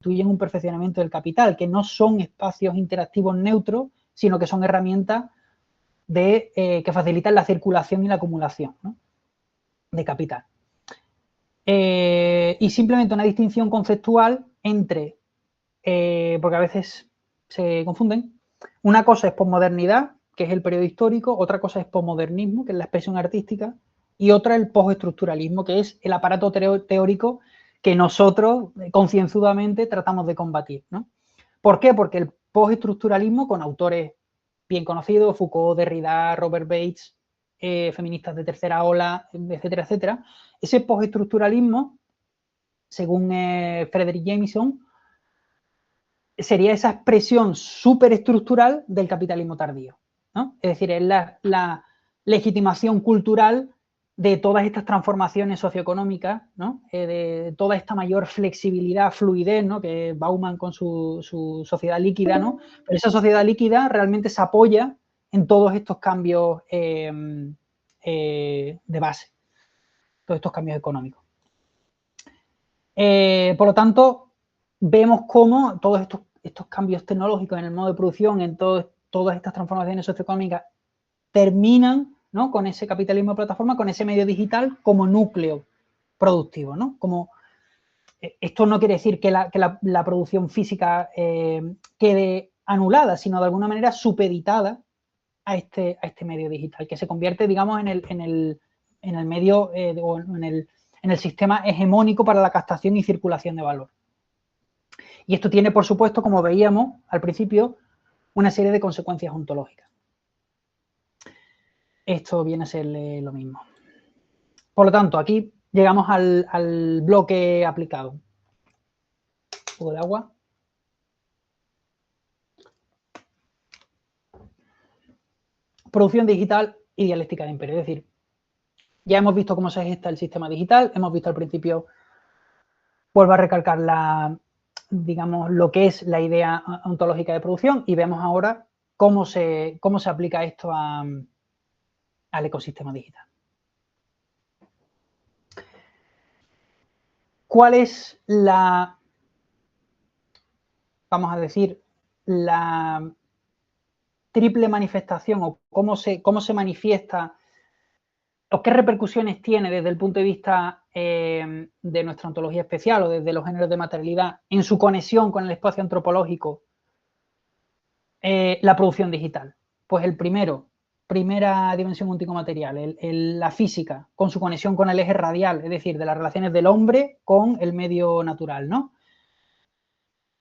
constituyen un perfeccionamiento del capital, que no son espacios interactivos neutros, sino que son herramientas que facilitan la circulación y la acumulación, ¿no?, de capital. Y simplemente una distinción conceptual entre, porque a veces se confunden, una cosa es posmodernidad, que es el periodo histórico, otra cosa es posmodernismo, que es la expresión artística, y otra el postestructuralismo, que es el aparato teórico que nosotros concienzudamente tratamos de combatir, ¿no? ¿Por qué? Porque el postestructuralismo, con autores bien conocidos, Foucault, Derrida, Robert Bates, feministas de tercera ola, etcétera, etcétera, ese postestructuralismo, según Frederick Jameson, sería esa expresión superestructural del capitalismo tardío, ¿no? Es decir, es la legitimación cultural de todas estas transformaciones socioeconómicas, ¿no?, de toda esta mayor flexibilidad, fluidez, ¿no?, que Bauman con su sociedad líquida, ¿no? Pero esa sociedad líquida realmente se apoya en todos estos cambios de base, todos estos cambios económicos. Por lo tanto, vemos cómo todos estos cambios tecnológicos en el modo de producción, en todas estas transformaciones socioeconómicas, terminan, ¿no?, con ese capitalismo de plataforma, con ese medio digital como núcleo productivo, ¿no? Como, esto no quiere decir que la producción física quede anulada, sino de alguna manera supeditada a este medio digital, que se convierte, digamos, en el medio o en el sistema hegemónico para la captación y circulación de valor. Y esto tiene, por supuesto, como veíamos al principio, una serie de consecuencias ontológicas. Esto viene a ser lo mismo. Por lo tanto, aquí llegamos al bloque aplicado. Un poco de agua. Producción digital y dialéctica de imperio. Es decir, ya hemos visto cómo se gesta el sistema digital, hemos visto al principio, vuelvo a recalcar digamos, lo que es la idea ontológica de producción, y vemos ahora cómo se aplica esto al ecosistema digital. ¿Cuál es vamos a decir, la triple manifestación, o cómo se manifiesta, o qué repercusiones tiene desde el punto de vista de nuestra ontología especial o desde los géneros de materialidad en su conexión con el espacio antropológico, la producción digital? Pues primera dimensión óptico-material, la física, con su conexión con el eje radial, es decir, de las relaciones del hombre con el medio natural, ¿no?,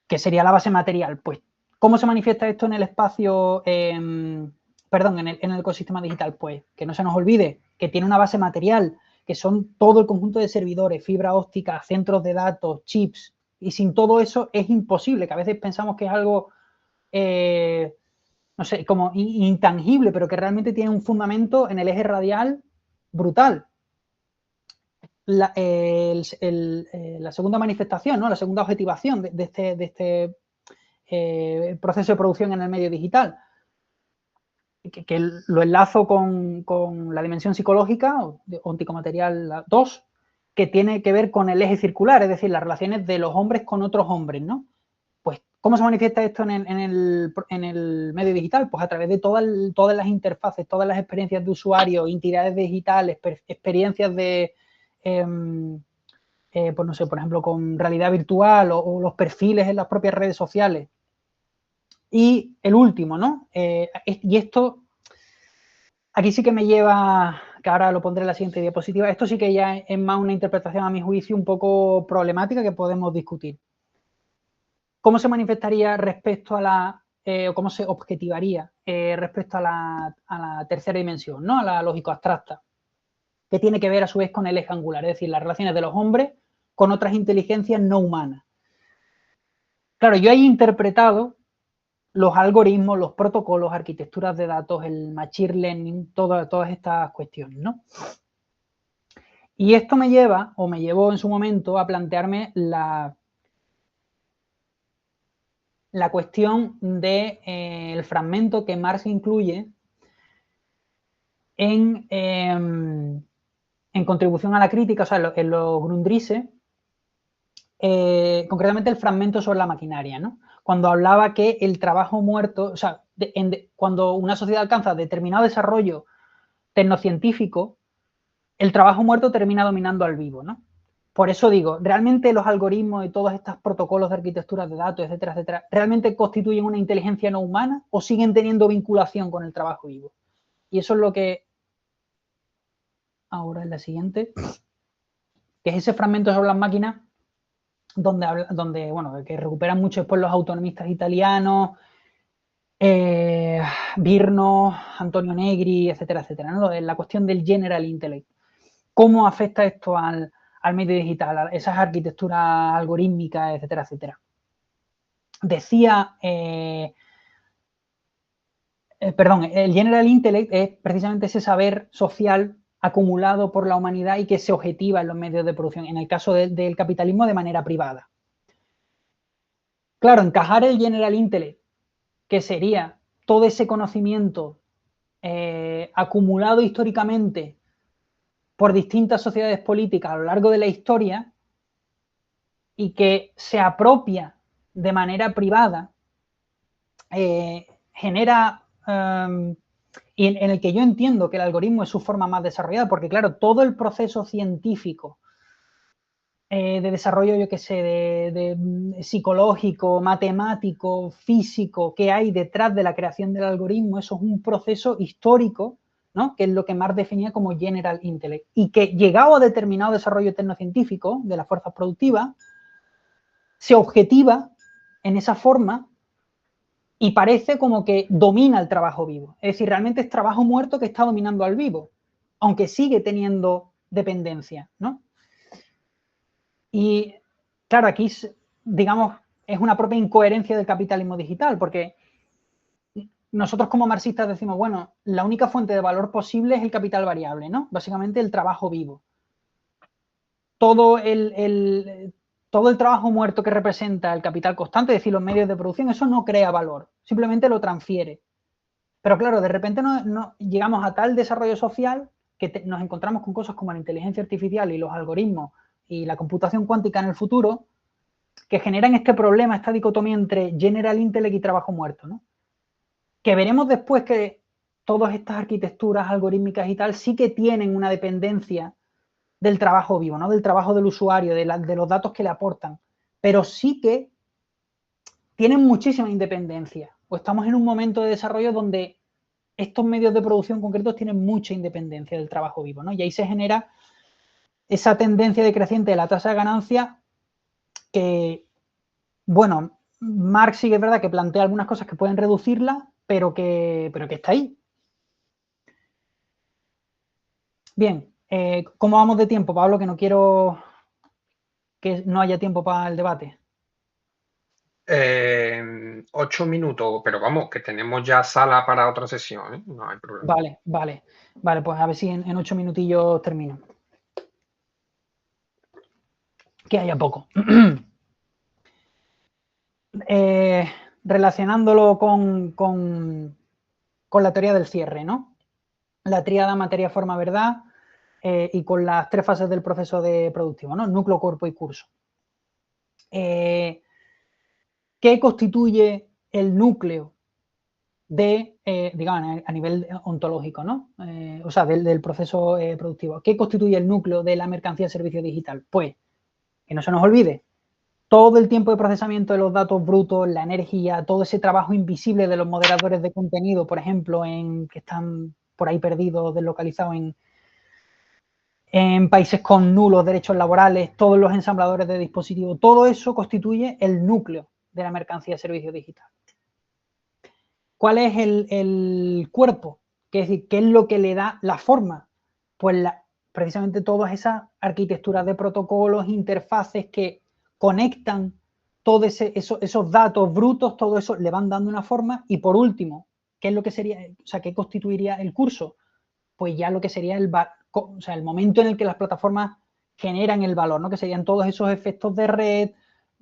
que sería la base material. Pues, ¿cómo se manifiesta esto en el espacio, en el ecosistema digital? Pues, que no se nos olvide que tiene una base material, que son todo el conjunto de servidores, fibra óptica, centros de datos, chips, y sin todo eso es imposible, que a veces pensamos que es algo, no sé, como intangible, pero que realmente tiene un fundamento en el eje radial brutal. La segunda manifestación, ¿no?, la segunda objetivación de este proceso de producción en el medio digital, que lo enlazo con la dimensión psicológica, óptico-material 2, que tiene que ver con el eje circular, es decir, las relaciones de los hombres con otros hombres, ¿no? Pues, ¿cómo se manifiesta esto en el medio digital? Pues a través de todas las interfaces, todas las experiencias de usuario, entidades digitales, experiencias de pues no sé, por ejemplo, con realidad virtual o los perfiles en las propias redes sociales. Y el último, ¿no? Y esto, aquí sí que me lleva, que ahora lo pondré en la siguiente diapositiva, esto sí que ya es más una interpretación, a mi juicio, un poco problemática que podemos discutir. ¿Cómo se manifestaría respecto a o cómo se objetivaría respecto a la tercera dimensión, ¿no?, a la lógico-abstracta, que tiene que ver a su vez con el eje angular, es decir, las relaciones de los hombres con otras inteligencias no humanas? Claro, yo he interpretado los algoritmos, los protocolos, arquitecturas de datos, el machine learning, todas estas cuestiones, ¿no? Y esto me llevó en su momento a plantearme la cuestión del fragmento que Marx incluye en contribución a la crítica, o sea, en los Grundrisse, concretamente el fragmento sobre la maquinaria, ¿no? Cuando hablaba que el trabajo muerto, o sea, cuando una sociedad alcanza determinado desarrollo tecnocientífico, el trabajo muerto termina dominando al vivo, ¿no? Por eso digo, realmente los algoritmos y todos estos protocolos de arquitectura de datos, etcétera, etcétera, ¿realmente constituyen una inteligencia no humana o siguen teniendo vinculación con el trabajo vivo? Y eso es lo que ahora es la siguiente, que es ese fragmento sobre las máquinas donde bueno, que recuperan mucho después los autonomistas italianos, Virno, Antonio Negri, etcétera, etcétera, ¿no? La cuestión del general intellect. ¿Cómo afecta esto al medio digital, a esas arquitecturas algorítmicas, etcétera, etcétera? Decía, perdón, el general intellect es precisamente ese saber social acumulado por la humanidad y que se objetiva en los medios de producción, en el caso del capitalismo de manera privada. Claro, encajar el general intellect, que sería todo ese conocimiento acumulado históricamente por distintas sociedades políticas a lo largo de la historia y que se apropia de manera privada, genera, y en el que yo entiendo que el algoritmo es su forma más desarrollada, porque claro, todo el proceso científico de desarrollo, yo qué sé, de psicológico, matemático, físico, que hay detrás de la creación del algoritmo, eso es un proceso histórico, ¿no? Que es lo que Marx definía como general intellect, y que llegado a determinado desarrollo tecnocientífico de las fuerzas productivas, se objetiva en esa forma y parece como que domina el trabajo vivo. Es decir, realmente es trabajo muerto que está dominando al vivo, aunque sigue teniendo dependencia, ¿no? Y claro, aquí, digamos, es una propia incoherencia del capitalismo digital, porque nosotros como marxistas decimos, bueno, la única fuente de valor posible es el capital variable, ¿no? Básicamente el trabajo vivo. Todo el trabajo muerto que representa el capital constante, es decir, los medios de producción, eso no crea valor, simplemente lo transfiere. Pero claro, de repente no llegamos a tal desarrollo social que nos encontramos con cosas como la inteligencia artificial y los algoritmos y la computación cuántica en el futuro, que generan este problema, esta dicotomía entre general intellect y trabajo muerto, ¿no? Que veremos después que todas estas arquitecturas algorítmicas y tal sí que tienen una dependencia del trabajo vivo, ¿no? Del trabajo del usuario, de los datos que le aportan, pero sí que tienen muchísima independencia. O estamos en un momento de desarrollo donde estos medios de producción concretos tienen mucha independencia del trabajo vivo, ¿no? Y ahí se genera esa tendencia decreciente de la tasa de ganancia que, bueno, Marx sí que es verdad que plantea algunas cosas que pueden reducirla, pero que está ahí. Bien, ¿cómo vamos de tiempo, Pablo? Que no quiero que no haya tiempo para el debate. 8 minutos, pero vamos, que tenemos ya sala para otra sesión, ¿eh? No hay problema. Vale, pues a ver si en 8 minutillos termino. Que haya poco. Relacionándolo con la teoría del cierre, ¿no? La tríada materia, forma, verdad, y con las 3 fases del proceso de productivo, ¿no? Núcleo, cuerpo y curso. ¿Qué constituye el núcleo digamos, a nivel ontológico, ¿no? O sea, del proceso productivo? ¿Qué constituye el núcleo de la mercancía de servicio digital? Pues, que no se nos olvide, todo el tiempo de procesamiento de los datos brutos, la energía, todo ese trabajo invisible de los moderadores de contenido, por ejemplo, que están por ahí perdidos, deslocalizados en países con nulos derechos laborales, todos los ensambladores de dispositivos, todo eso constituye el núcleo de la mercancía de servicio digital. ¿Cuál es el cuerpo? Es decir, ¿qué es lo que le da la forma? Pues precisamente todas esas arquitecturas de protocolos, interfaces que conectan todos esos datos brutos, todo eso le van dando una forma. Y por último, ¿qué es lo que sería, o sea, qué constituiría el curso? Pues ya lo que sería el momento en el que las plataformas generan el valor, ¿no? Que serían todos esos efectos de red,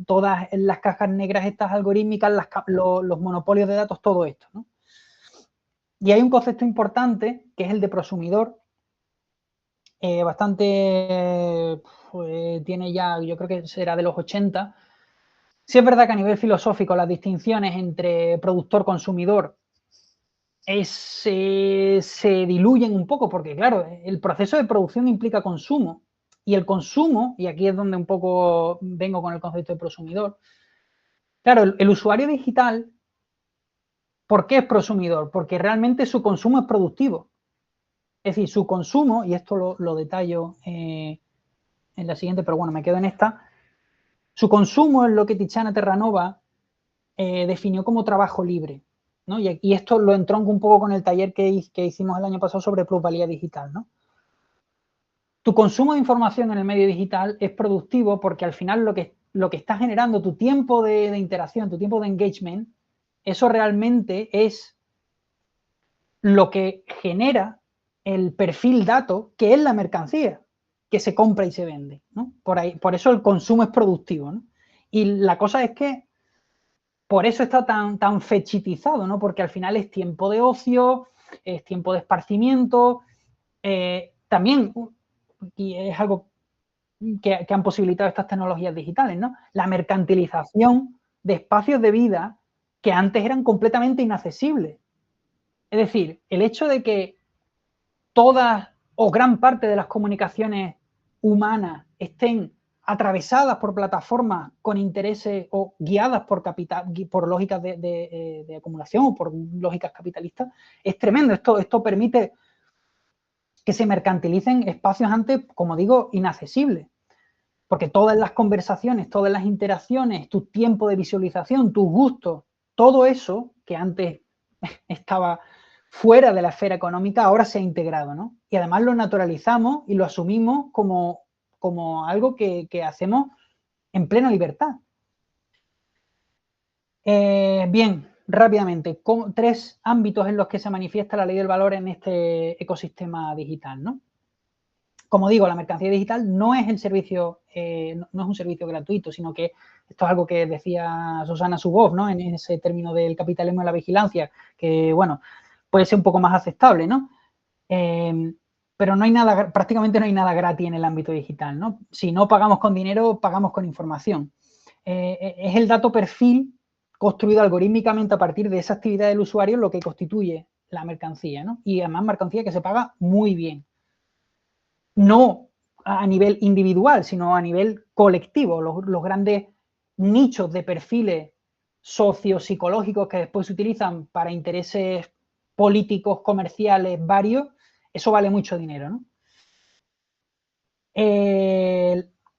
todas las cajas negras estas algorítmicas, los monopolios de datos, todo esto, ¿no? Y hay un concepto importante que es el de prosumidor, bastante, tiene ya, yo creo que será de los 80. Sí es verdad que a nivel filosófico las distinciones entre productor-consumidor se diluyen un poco, porque claro, el proceso de producción implica consumo, y el consumo, y aquí es donde un poco vengo con el concepto de prosumidor, claro, el usuario digital, ¿por qué es prosumidor? Porque realmente su consumo es productivo. Es decir, su consumo, y esto lo detallo en la siguiente, pero bueno, me quedo en esta, su consumo es lo que Tiziana Terranova definió como trabajo libre, ¿no? Y esto lo entronco un poco con el taller que hicimos el año pasado sobre plusvalía digital, ¿no? Tu consumo de información en el medio digital es productivo porque al final lo que está generando, tu tiempo de interacción, tu tiempo de engagement, eso realmente es lo que genera el perfil dato, que es la mercancía que se compra y se vende, ¿no? Por eso el consumo es productivo, ¿no? Y la cosa es que por eso está tan fechitizado, ¿no? Porque al final es tiempo de ocio, es tiempo de esparcimiento, también, y es algo que han posibilitado estas tecnologías digitales, ¿no? La mercantilización de espacios de vida que antes eran completamente inaccesibles. Es decir, el hecho de que todas o gran parte de las comunicaciones humanas estén atravesadas por plataformas con intereses o guiadas por lógicas de acumulación o por lógicas capitalistas, es tremendo. Esto permite que se mercantilicen espacios antes, como digo, inaccesibles. Porque todas las conversaciones, todas las interacciones, tu tiempo de visualización, tus gustos, todo eso que antes estaba fuera de la esfera económica, ahora se ha integrado, ¿no? Y además lo naturalizamos y lo asumimos como algo que hacemos en plena libertad. Bien, rápidamente, 3 ámbitos en los que se manifiesta la ley del valor en este ecosistema digital, ¿no? Como digo, la mercancía digital no es el servicio, no es un servicio gratuito, sino que esto es algo que decía Susana Zuboff, ¿no? En ese término del capitalismo y la vigilancia, que, bueno, puede ser un poco más aceptable, ¿no? Pero no hay nada, prácticamente no hay nada gratis en el ámbito digital, ¿no? Si no pagamos con dinero, pagamos con información. Es el dato perfil construido algorítmicamente a partir de esa actividad del usuario lo que constituye la mercancía, ¿no? Y además mercancía que se paga muy bien. No a nivel individual, sino a nivel colectivo. Los grandes nichos de perfiles sociopsicológicos que después se utilizan para intereses políticos, comerciales, varios, eso vale mucho dinero, ¿no?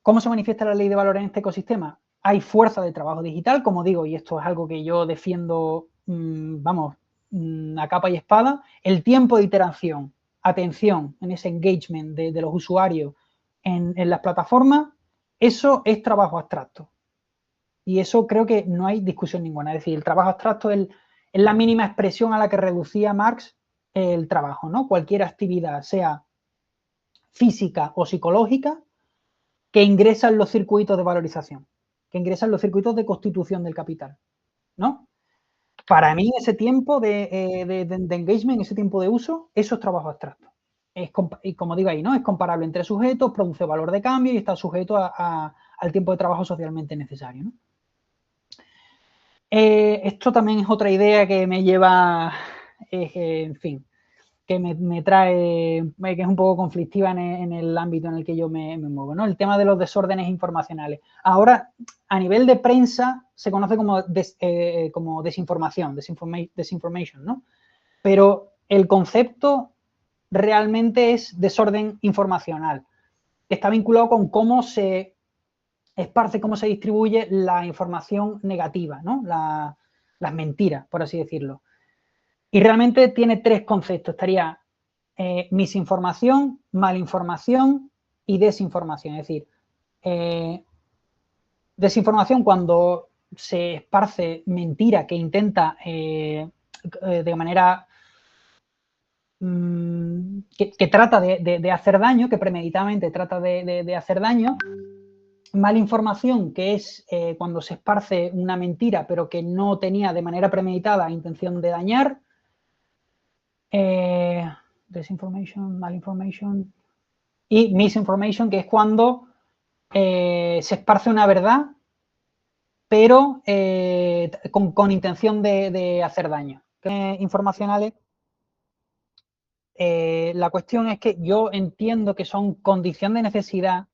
¿Cómo se manifiesta la ley de valor en este ecosistema? Hay fuerza de trabajo digital, como digo, y esto es algo que yo defiendo, vamos, a capa y espada. El tiempo de iteración, atención en ese engagement de los usuarios en las plataformas, eso es trabajo abstracto. Y eso creo que no hay discusión ninguna. Es decir, el trabajo abstracto es la mínima expresión a la que reducía Marx el trabajo, ¿no? Cualquier actividad, sea física o psicológica, que ingresa en los circuitos de valorización, que ingresa en los circuitos de constitución del capital, ¿no? Para mí, ese tiempo de engagement, ese tiempo de uso, eso es trabajo abstracto. Y como digo ahí, ¿no? Es comparable entre sujetos, produce valor de cambio y está sujeto al tiempo de trabajo socialmente necesario, ¿no? Esto también es otra idea que me lleva, en fin, que me trae, que es un poco conflictiva en el ámbito en el que yo me muevo, ¿no? El tema de los desórdenes informacionales. Ahora, a nivel de prensa, se conoce como desinformación, desinformation, ¿no? Pero el concepto realmente es desorden informacional, que está vinculado con cómo se esparce, cómo se distribuye la información negativa, ¿no? Las mentiras, por así decirlo. Y realmente tiene 3 conceptos. Estaría misinformación, malinformación y desinformación. Es decir, desinformación cuando se esparce mentira que intenta de manera que trata de hacer daño, que premeditadamente trata de hacer daño. Malinformación, que es cuando se esparce una mentira pero que no tenía de manera premeditada intención de dañar. Desinformation, malinformation. y misinformation, que es cuando se esparce una verdad, pero con intención de hacer daño. Informacionales, la cuestión es que yo entiendo que son condición de necesidad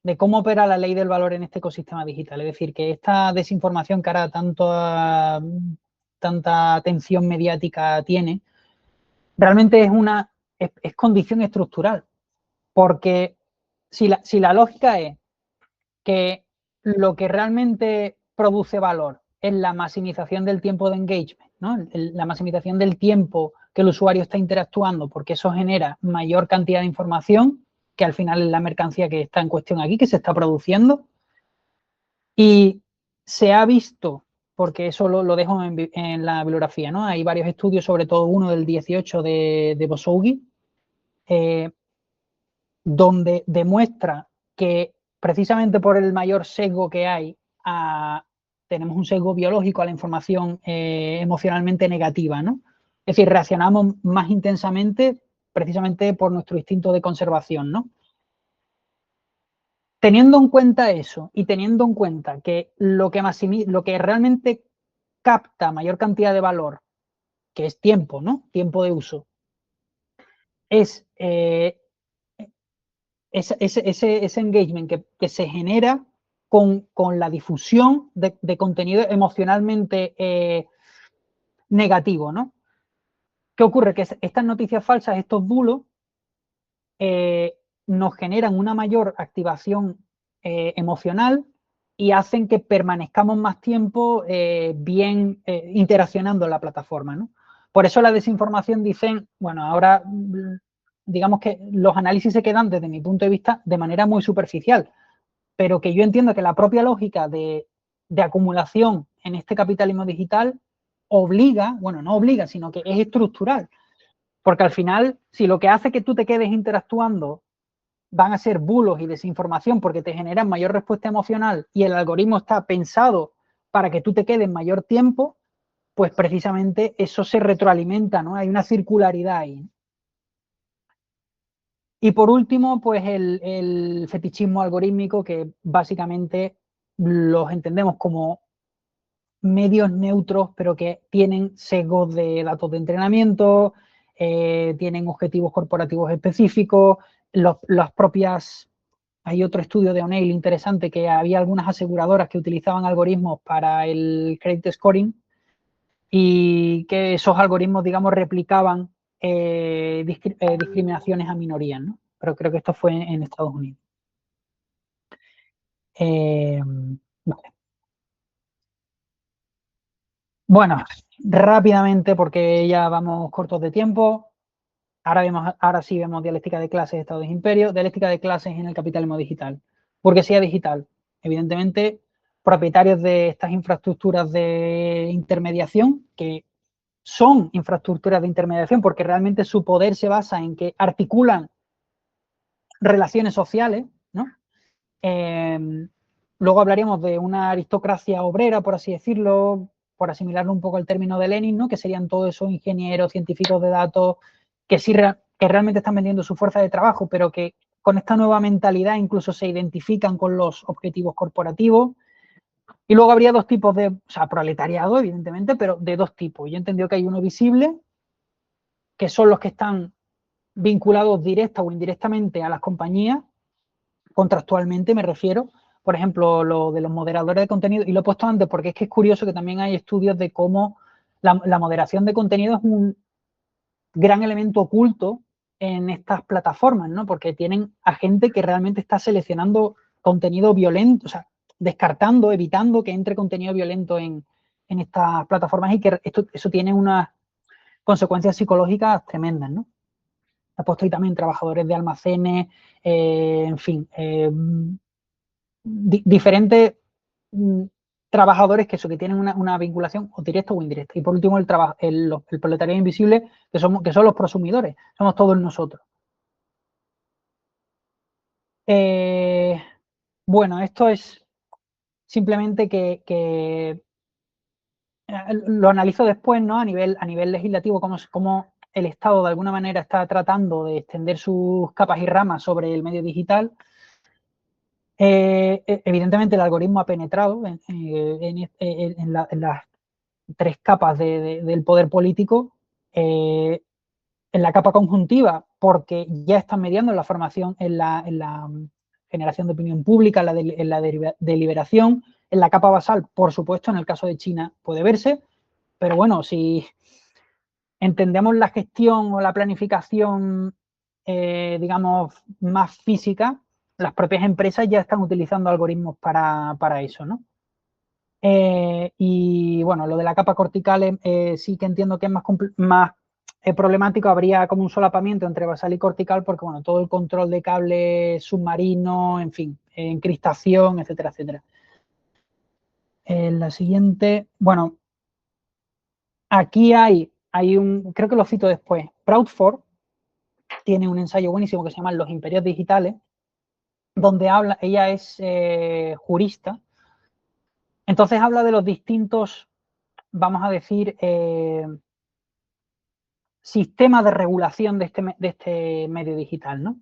de cómo opera la ley del valor en este ecosistema digital. Es decir, que esta desinformación que ahora tanta atención mediática tiene, realmente es condición estructural. Porque si la lógica es que lo que realmente produce valor es la maximización del tiempo de engagement, ¿no? La maximización del tiempo que el usuario está interactuando, porque eso genera mayor cantidad de información, que al final es la mercancía que está en cuestión aquí, que se está produciendo. Y se ha visto, porque eso lo dejo en la bibliografía, ¿no? Hay varios estudios, sobre todo uno del 18 de Bosougi, donde demuestra que precisamente por el mayor sesgo que hay, tenemos un sesgo biológico a la información emocionalmente negativa, ¿no? Es decir, reaccionamos más intensamente precisamente por nuestro instinto de conservación, ¿no? Teniendo en cuenta eso y teniendo en cuenta que lo que realmente capta mayor cantidad de valor, que es tiempo, ¿no? Tiempo de uso, es ese engagement que se genera con la difusión de contenido emocionalmente negativo, ¿no? ¿Qué ocurre? Que estas noticias falsas, estos bulos, nos generan una mayor activación emocional y hacen que permanezcamos más tiempo bien interaccionando en la plataforma, ¿no? Por eso la desinformación dicen, bueno, ahora digamos que los análisis se quedan desde mi punto de vista de manera muy superficial, pero que yo entiendo que la propia lógica de acumulación en este capitalismo digital obliga, bueno, no obliga, sino que es estructural, porque al final, si lo que hace que tú te quedes interactuando van a ser bulos y desinformación porque te generan mayor respuesta emocional y el algoritmo está pensado para que tú te quedes mayor tiempo, pues precisamente eso se retroalimenta, ¿no? Hay una circularidad ahí. Y por último, pues el fetichismo algorítmico, que básicamente los entendemos como medios neutros, pero que tienen sesgos de datos de entrenamiento, tienen objetivos corporativos específicos, las propias... Hay otro estudio de O'Neill interesante que había algunas aseguradoras que utilizaban algoritmos para el credit scoring y que esos algoritmos, digamos, replicaban discriminaciones a minorías, ¿no? Pero creo que esto fue en Estados Unidos. Vale. Bueno, rápidamente, porque ya vamos cortos de tiempo. Ahora sí vemos dialéctica de clases, estados de imperio, dialéctica de clases en el capitalismo digital. Burguesía digital. Evidentemente, propietarios de estas infraestructuras de intermediación, que son infraestructuras de intermediación porque realmente su poder se basa en que articulan relaciones sociales, ¿no? Luego hablaríamos de una aristocracia obrera, por así decirlo, por asimilarlo un poco al término de Lenin, ¿no? Que serían todos esos ingenieros, científicos de datos, que sí que realmente están vendiendo su fuerza de trabajo, pero que con esta nueva mentalidad incluso se identifican con los objetivos corporativos. Y luego habría dos tipos de, o sea, proletariado, evidentemente, pero de dos tipos. Yo he entendido que hay uno visible, que son los que están vinculados directa o indirectamente a las compañías, contractualmente me refiero, por ejemplo, lo de los moderadores de contenido, y lo he puesto antes porque es que es curioso que también hay estudios de cómo la moderación de contenido es un gran elemento oculto en estas plataformas, ¿no? Porque tienen a gente que realmente está seleccionando contenido violento, o sea, descartando, evitando que entre contenido violento en estas plataformas y que eso tiene unas consecuencias psicológicas tremendas, ¿no? Ha puesto ahí también trabajadores de almacenes, en fin, diferentes trabajadores que tienen una vinculación o directa o indirecta. Y por último, el proletariado invisible, que son los prosumidores, somos todos nosotros. Bueno, esto es simplemente que lo analizo después, ¿no? A nivel legislativo, cómo el Estado de alguna manera está tratando de extender sus capas y ramas sobre el medio digital, evidentemente el algoritmo ha penetrado en las 3 capas del poder político, en la capa conjuntiva, porque ya están mediando en la formación, en la generación de opinión pública, en la deliberación, en la capa basal, por supuesto, en el caso de China puede verse, pero bueno, si entendemos la gestión o la planificación, digamos, más física, las propias empresas ya están utilizando algoritmos para eso, ¿no? Y bueno, lo de la capa cortical sí que entiendo que es más problemático. Habría como un solapamiento entre basal y cortical porque, bueno, todo el control de cable submarino, en fin, encriptación, etcétera, etcétera. La siguiente, bueno, aquí hay creo que lo cito después, Proudford tiene un ensayo buenísimo que se llama Los imperios digitales, donde ella es jurista, entonces habla de los distintos, vamos a decir, sistemas de regulación de este medio digital, ¿no?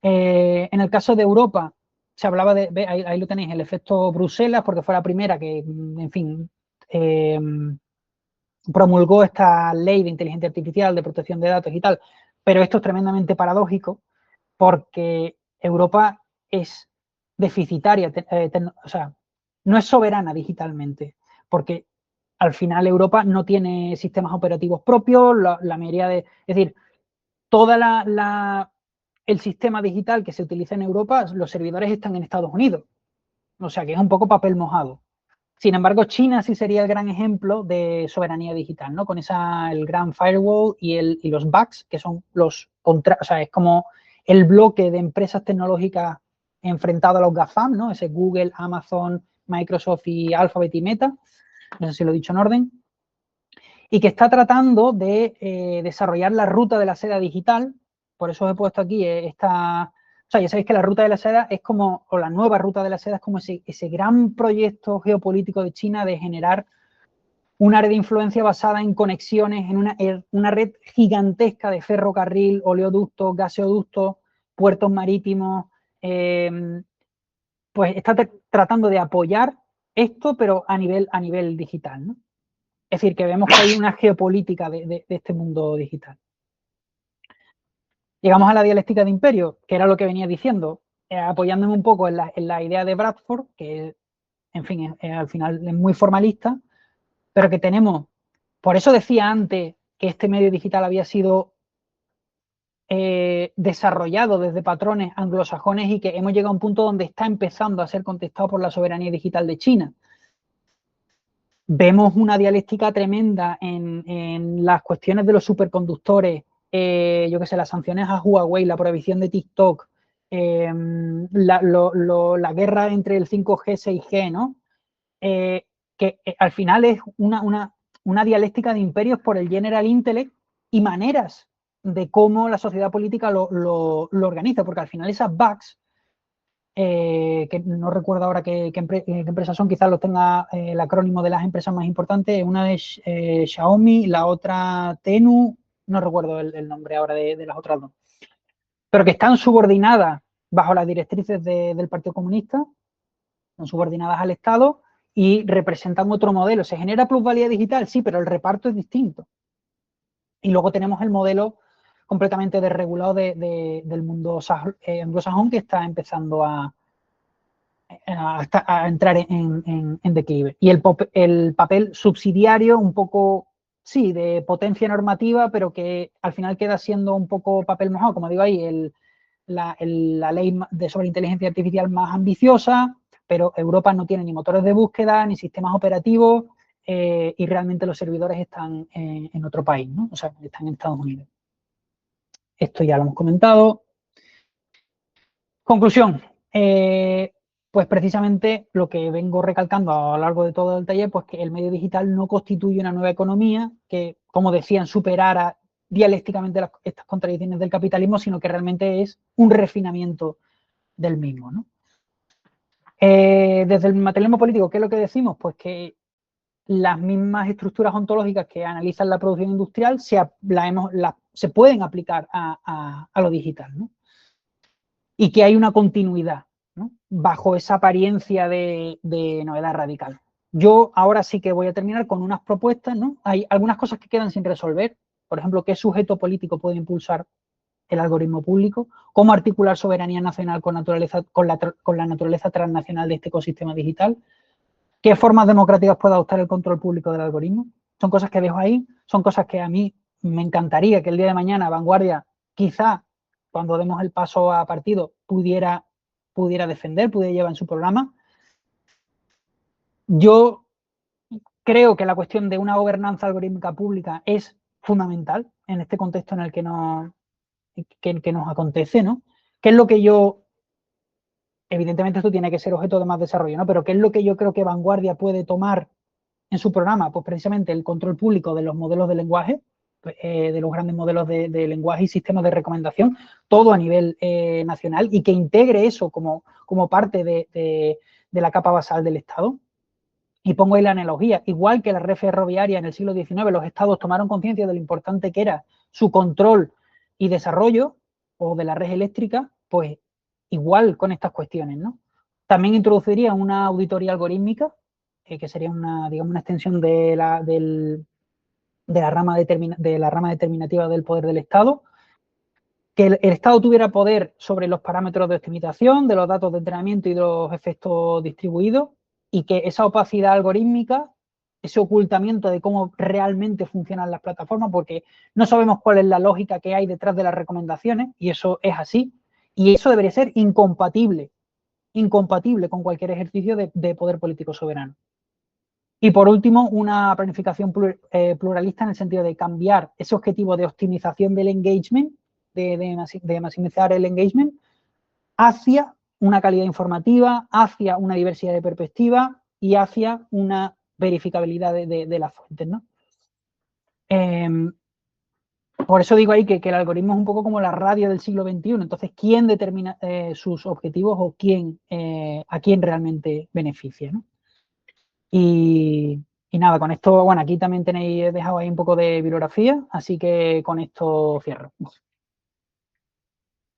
En el caso de Europa, se hablaba ahí lo tenéis, el efecto Bruselas, porque fue la primera que, en fin, promulgó esta ley de inteligencia artificial, de protección de datos y tal, pero esto es tremendamente paradójico porque Europa es deficitaria, o sea, no es soberana digitalmente, porque al final Europa no tiene sistemas operativos propios, la mayoría es decir, toda el sistema digital que se utiliza en Europa, los servidores están en Estados Unidos, o sea que es un poco papel mojado. Sin embargo, China sí sería el gran ejemplo de soberanía digital, ¿no? Con el gran firewall y los bugs, que son o sea, es como el bloque de empresas tecnológicas enfrentado a los GAFAM, ¿no? Ese Google, Amazon, Microsoft y Alphabet y Meta, no sé si lo he dicho en orden, y que está tratando de desarrollar la ruta de la seda digital. Por eso os he puesto aquí o sea, ya sabéis que la ruta de la seda es como, o la nueva ruta de la seda es como ese gran proyecto geopolítico de China de generar una red de influencia basada en conexiones, en una red gigantesca de ferrocarril, oleoductos, gaseoductos, puertos marítimos. Pues está tratando de apoyar esto, pero a nivel digital, ¿no? Es decir, que vemos que hay una geopolítica de este mundo digital. Llegamos a la dialéctica de imperio, que era lo que venía diciendo, apoyándome un poco en la idea de Bradford, que, en fin, al final es muy formalista, pero que tenemos, por eso decía antes que este medio digital había sido desarrollado desde patrones anglosajones y que hemos llegado a un punto donde está empezando a ser contestado por la soberanía digital de China. Vemos una dialéctica tremenda en las cuestiones de los superconductores, yo qué sé, las sanciones a Huawei, la prohibición de TikTok, la guerra entre el 5G y 6G, ¿no? Que al final es una dialéctica de imperios por el general intellect y maneras de cómo la sociedad política lo organiza, porque al final esas bugs, que no recuerdo ahora qué empresas son, quizás lo tenga el acrónimo de las empresas más importantes, una es Xiaomi, la otra Tenu, no recuerdo el nombre ahora de las otras dos, pero que están subordinadas bajo las directrices del Partido Comunista, son subordinadas al Estado y representan otro modelo. ¿Se genera plusvalía digital? Sí, pero el reparto es distinto. Y luego tenemos el modelo completamente desregulado del mundo anglosajón que está empezando a entrar en declive. Y el papel subsidiario un poco, sí, de potencia normativa, pero que al final queda siendo un poco papel mojado, como digo ahí, la ley sobre inteligencia artificial más ambiciosa, pero Europa no tiene ni motores de búsqueda, ni sistemas operativos, y realmente los servidores están en otro país, ¿no? O sea, están en Estados Unidos. Esto ya lo hemos comentado. Conclusión, pues precisamente lo que vengo recalcando a lo largo de todo el taller, pues que el medio digital no constituye una nueva economía que, como decían, superara dialécticamente estas contradicciones del capitalismo, sino que realmente es un refinamiento del mismo, ¿no? Desde el materialismo político, ¿qué es lo que decimos? Pues que las mismas estructuras ontológicas que analizan la producción industrial se pueden aplicar a lo digital, ¿no? Y que hay una continuidad, ¿no? Bajo esa apariencia de novedad radical. Yo ahora sí que voy a terminar con unas propuestas, ¿no? Hay algunas cosas que quedan sin resolver. Por ejemplo, ¿qué sujeto político puede impulsar el algoritmo público? ¿Cómo articular soberanía nacional con la naturaleza transnacional de este ecosistema digital? ¿Qué formas democráticas puede adoptar el control público del algoritmo? Son cosas que dejo ahí, son cosas que a mí me encantaría que el día de mañana Vanguardia, quizá cuando demos el paso a partido, pudiera defender, pudiera llevar en su programa. Yo creo que la cuestión de una gobernanza algorítmica pública es fundamental en este contexto en el que nos acontece, ¿no? ¿Qué es lo que yo... Evidentemente esto tiene que ser objeto de más desarrollo, ¿no? Pero ¿qué es lo que yo creo que Vanguardia puede tomar en su programa? Pues precisamente el control público de los modelos de lenguaje, de los grandes modelos de lenguaje y sistemas de recomendación, todo a nivel nacional, y que integre eso como parte de la capa basal del Estado. Y pongo ahí la analogía, igual que la red ferroviaria en el siglo XIX, los estados tomaron conciencia de lo importante que era su control y desarrollo, o de la red eléctrica, pues igual con estas cuestiones, ¿no? También introduciría una auditoría algorítmica, que sería una extensión de la rama determinativa del poder del Estado, que el Estado tuviera poder sobre los parámetros de optimización, de los datos de entrenamiento y de los efectos distribuidos, y que esa opacidad algorítmica, ese ocultamiento de cómo realmente funcionan las plataformas, porque no sabemos cuál es la lógica que hay detrás de las recomendaciones, y eso es así, y eso debería ser incompatible con cualquier ejercicio de poder político soberano. Y por último, una planificación pluralista en el sentido de cambiar ese objetivo de optimización del engagement, de maximizar el engagement, hacia una calidad informativa, hacia una diversidad de perspectiva y hacia una verificabilidad de las fuentes, ¿no? Por eso digo ahí que el algoritmo es un poco como la radio del siglo XXI. Entonces, ¿quién determina sus objetivos o a quién realmente beneficia, ¿no? Y nada, con esto, bueno, aquí también tenéis, he dejado ahí un poco de bibliografía, así que con esto cierro.